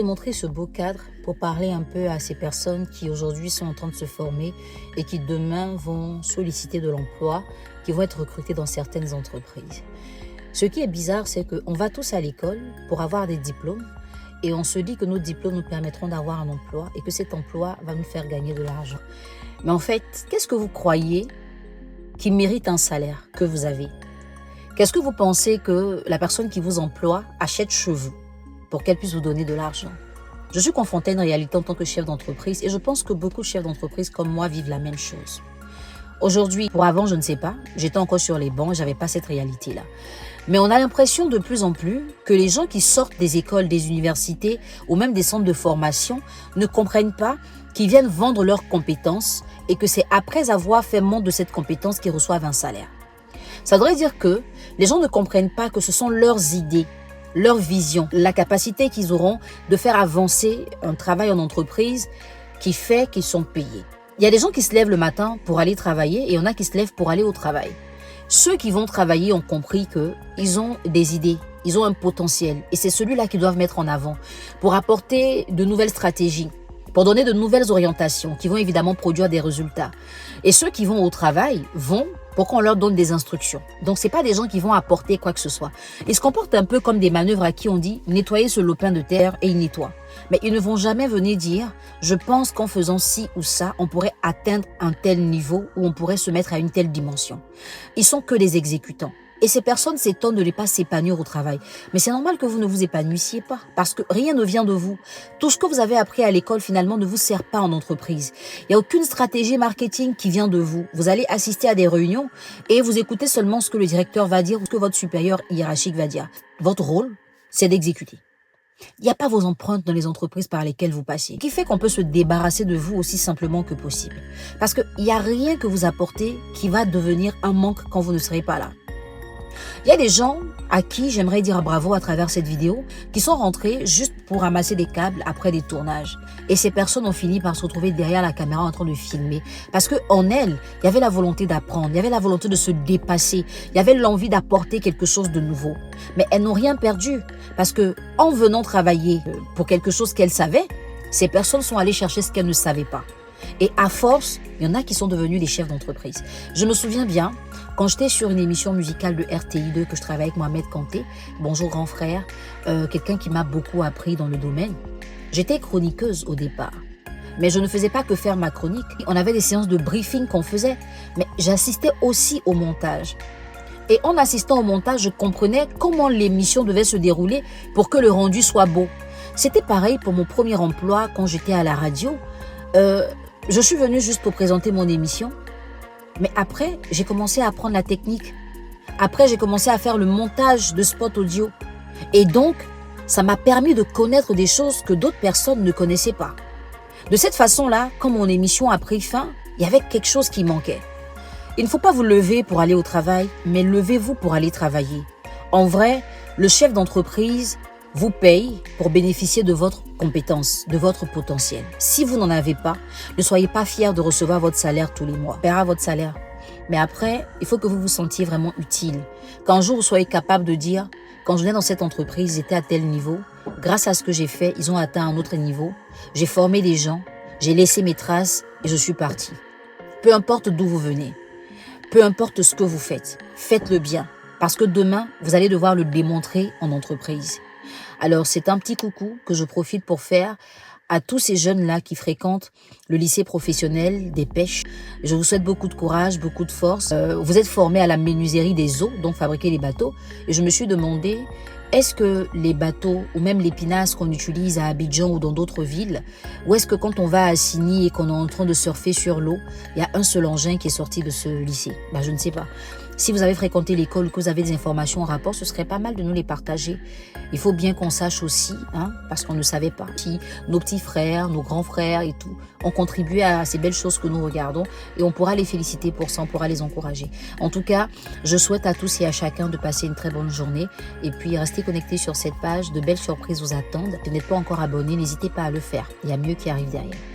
montrer ce beau cadre pour parler un peu à ces personnes qui aujourd'hui sont en train de se former et qui demain vont solliciter de l'emploi, qui vont être recrutées dans certaines entreprises. Ce qui est bizarre, c'est qu'on va tous à l'école pour avoir des diplômes et on se dit que nos diplômes nous permettront d'avoir un emploi et que cet emploi va nous faire gagner de l'argent. Mais en fait, qu'est-ce que vous croyez qui mérite un salaire que vous avez? Qu'est-ce que vous pensez que la personne qui vous emploie achète chez vous pour qu'elle puisse vous donner de l'argent? Je suis confrontée à une réalité en tant que chef d'entreprise et je pense que beaucoup de chefs d'entreprise comme moi vivent la même chose. Aujourd'hui, pour avant, je ne sais pas, j'étais encore sur les bancs, j'avais pas cette réalité-là. Mais on a l'impression de plus en plus que les gens qui sortent des écoles, des universités ou même des centres de formation ne comprennent pas qu'ils viennent vendre leurs compétences et que c'est après avoir fait montre de cette compétence qu'ils reçoivent un salaire. Ça voudrait dire que les gens ne comprennent pas que ce sont leurs idées, leur vision, la capacité qu'ils auront de faire avancer un travail en entreprise qui fait qu'ils sont payés. Il y a des gens qui se lèvent le matin pour aller travailler et il y en a qui se lèvent pour aller au travail. Ceux qui vont travailler ont compris qu'ils ont des idées, ils ont un potentiel et c'est celui-là qu'ils doivent mettre en avant pour apporter de nouvelles stratégies, pour donner de nouvelles orientations qui vont évidemment produire des résultats. Et ceux qui vont au travail vont pour qu'on leur donne des instructions. Donc, c'est pas des gens qui vont apporter quoi que ce soit. Ils se comportent un peu comme des manœuvres à qui on dit « nettoyer ce lopin de terre » et ils nettoient. Mais ils ne vont jamais venir dire « je pense qu'en faisant ci ou ça, on pourrait atteindre un tel niveau ou on pourrait se mettre à une telle dimension ». Ils sont que des exécutants. Et ces personnes s'étonnent de ne pas s'épanouir au travail. Mais c'est normal que vous ne vous épanouissiez pas parce que rien ne vient de vous. Tout ce que vous avez appris à l'école finalement ne vous sert pas en entreprise. Il n'y a aucune stratégie marketing qui vient de vous. Vous allez assister à des réunions et vous écoutez seulement ce que le directeur va dire ou ce que votre supérieur hiérarchique va dire. Votre rôle, c'est d'exécuter. Il n'y a pas vos empreintes dans les entreprises par lesquelles vous passez. Ce qui fait qu'on peut se débarrasser de vous aussi simplement que possible. Parce qu'il n'y a rien que vous apportez qui va devenir un manque quand vous ne serez pas là. Il y a des gens à qui j'aimerais dire bravo à travers cette vidéo qui sont rentrés juste pour ramasser des câbles après des tournages. Et ces personnes ont fini par se retrouver derrière la caméra en train de filmer. Parce qu'en elles, il y avait la volonté d'apprendre, il y avait la volonté de se dépasser, il y avait l'envie d'apporter quelque chose de nouveau. Mais elles n'ont rien perdu. Parce que en venant travailler pour quelque chose qu'elles savaient, ces personnes sont allées chercher ce qu'elles ne savaient pas. Et à force, il y en a qui sont devenus des chefs d'entreprise. Je me souviens bien, quand j'étais sur une émission musicale de RTI2 que je travaillais avec Mohamed Kanté, bonjour grand frère, quelqu'un qui m'a beaucoup appris dans le domaine. J'étais chroniqueuse au départ, mais je ne faisais pas que faire ma chronique. On avait des séances de briefing qu'on faisait, mais j'assistais aussi au montage. Et en assistant au montage, je comprenais comment l'émission devait se dérouler pour que le rendu soit beau. C'était pareil pour mon premier emploi quand j'étais à la radio. Je suis venue juste pour présenter mon émission. Mais après, j'ai commencé à apprendre la technique. Après, j'ai commencé à faire le montage de spots audio. Et donc, ça m'a permis de connaître des choses que d'autres personnes ne connaissaient pas. De cette façon-là, quand mon émission a pris fin, il y avait quelque chose qui manquait. Il ne faut pas vous lever pour aller au travail, mais levez-vous pour aller travailler. En vrai, le chef d'entreprise vous paye pour bénéficier de votre compétence, de votre potentiel. Si vous n'en avez pas, ne soyez pas fiers de recevoir votre salaire tous les mois. Paiera votre salaire. Mais après, il faut que vous vous sentiez vraiment utile. Qu'un jour, vous soyez capable de dire, quand je venais dans cette entreprise, ils étaient à tel niveau. Grâce à ce que j'ai fait, ils ont atteint un autre niveau. J'ai formé des gens, j'ai laissé mes traces et je suis parti. Peu importe d'où vous venez, peu importe ce que vous faites, faites-le bien. Parce que demain, vous allez devoir le démontrer en entreprise. Alors, c'est un petit coucou que je profite pour faire à tous ces jeunes-là qui fréquentent le lycée professionnel des pêches. Je vous souhaite beaucoup de courage, beaucoup de force. Vous êtes formés à la menuiserie des eaux, donc fabriquer les bateaux. Et je me suis demandé, est-ce que les bateaux ou même les pinasses qu'on utilise à Abidjan ou dans d'autres villes, ou est-ce que quand on va à Sini et qu'on est en train de surfer sur l'eau, il y a un seul engin qui est sorti de ce lycée? Je ne sais pas. Si vous avez fréquenté l'école ou que vous avez des informations en rapport, ce serait pas mal de nous les partager. Il faut bien qu'on sache aussi, parce qu'on ne savait pas, si nos petits frères, nos grands frères et tout ont contribué à ces belles choses que nous regardons et on pourra les féliciter pour ça, on pourra les encourager. En tout cas, je souhaite à tous et à chacun de passer une très bonne journée et puis restez connectés sur cette page. De belles surprises vous attendent. Si vous n'êtes pas encore abonné, n'hésitez pas à le faire. Il y a mieux qui arrive derrière.